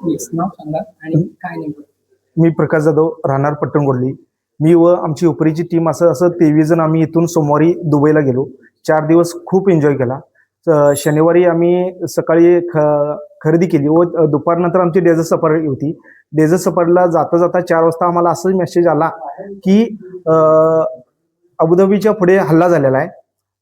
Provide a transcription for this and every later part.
Please नाव सांगा आणि काय नेमकं. मी प्रकाश जाधव, राहणार पट्टणगोडली. मी व आमची उपरीची टीम असं असं 23 जण आम्ही इथून सोमवारी दुबईला गेलो. 4 दिवस खूप एन्जॉय केला. शनिवारी आम्ही सकाळी खरेदी केली व दुपारनंतर आमची डेझर्ट सफारी होती. डेझर्ट सफारीला जाता जाता 4 वाजता आम्हाला असं मेसेज आला की अबुधाबीच्या पुढे हल्ला झालेला आहे.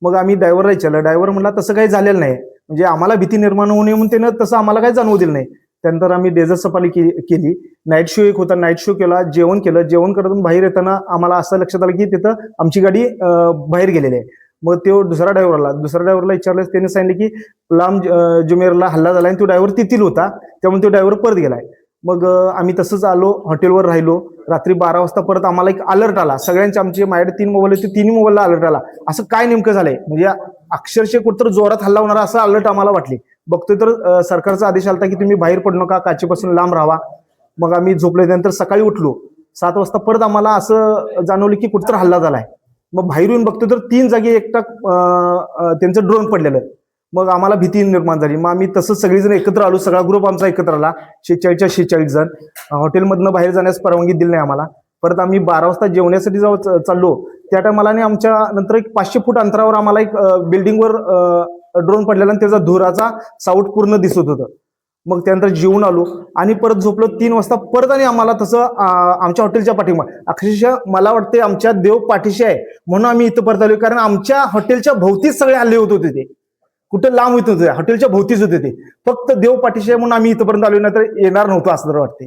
मग आम्ही ड्रायव्हरला विचारलं. ड्रायव्हर म्हणला तसं काही झालेलं नाही, म्हणजे आम्हाला भीती निर्माण होऊ नये म्हणून त्यानं तसं आम्हाला काही जाणवू दिलं नाही. त्यानंतर आम्ही डेझर्ट सफारी केली. नाईट शो एक होता, नाईट शो केला, जेवण केलं. जेवण करून बाहेर येताना आम्हाला असं लक्षात आलं की तिथं आमची गाडी बाहेर गेलेली आहे. मग तो दुसऱ्या ड्रायव्हरला विचारलं. त्याने सांगितलं की लांब जुमेरला हल्ला झाला आणि तो ड्रायव्हर तिथील होता, त्यामुळे तो ड्रायव्हर परत गेलाय. मग आम्ही तसंच आलो, हॉटेलवर राहिलो. रात्री 12 वाजता परत आम्हाला एक अलर्ट आला. सगळ्यांचे आमचे माझ्याकडे 3 मोबाईल होते, 3 मोबाईलला अलर्ट आला. असं काय नेमकं झालंय, म्हणजे अक्षरशः कुठं जोरात हल्ला होणार असं अलर्ट आम्हाला वाटले. बघतोय तर सरकारचा आदेश आला की तुम्ही बाहेर पडू नका, काचेपासून लांब राहावा. मग आम्ही झोपल्यानंतर सकाळी उठलो 7 वाजता. परत आम्हाला असं जाणवलं की कुठं हल्ला झालाय. मग बाहेर येऊन बघतोय तर 3 जागी एकटा त्यांचं ड्रोन पडलेलं. मग आम्हाला भीती निर्माण झाली. मग आम्ही तसंच सगळेजण एकत्र आलो. सगळा ग्रुप आमचा एकत्र आला, 46 जण. हॉटेलमधनं बाहेर जाण्यास परवानगी दिली नाही आम्हाला. परत आम्ही 12 वाजता जेवण्यासाठी जेव्हा चाललो त्या टायमाला आमच्या नंतर एक 500 फूट अंतरावर आम्हाला एक बिल्डिंगवर ड्रोन पडलेला आणि त्याचा धुराचा साऊट पूर्ण दिसत होतं. मग त्यानंतर जेवून आलो आणि परत झोपलो. 3 वाजता परत आणि आम्हाला तसं आमच्या हॉटेलच्या पाठीमागे अक्षरशः मला वाटते आमच्या देव पाठीशी आहे म्हणून आम्ही इथं परत आलो. कारण आमच्या हॉटेलच्या भोवतीच सगळे हल्ले होत होते. ते कुठं लांब होत होते, हॉटेलच्या भोवतीच होते. ते फक्त देव पाठीशी आहे म्हणून आम्ही इथंपर्यंत आलो, नाही तर येणार नव्हतं असं तर वाटते.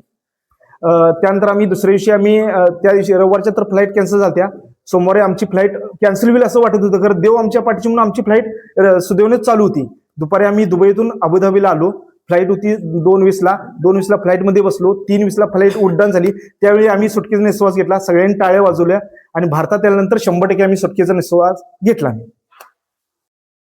त्यानंतर आम्ही दुसऱ्या दिवशी त्या दिवशी रविवारच्या तर फ्लाईट कॅन्सल झाल्या. सोमवारी आमची फ्लाईट कॅन्सल होईल असं वाटत होतं, कारण देव आमच्या पाठीशी म्हणून आमची फ्लाईट सुदैवाने चालू होती. दुपारी आम्ही दुबईतून अबुधाबीला आलो. फ्लाईट होती 2:20ला. 2:20ला फ्लाईटमध्ये बसलो. 3:20ला फ्लाईट उड्डाण झाली. त्यावेळी आम्ही सुटकेचा निश्वास घेतला. सगळ्यांनी टाळ्या वाजवल्या आणि भारतात आल्यानंतर 100% आम्ही सुटकेचा निश्वास घेतला.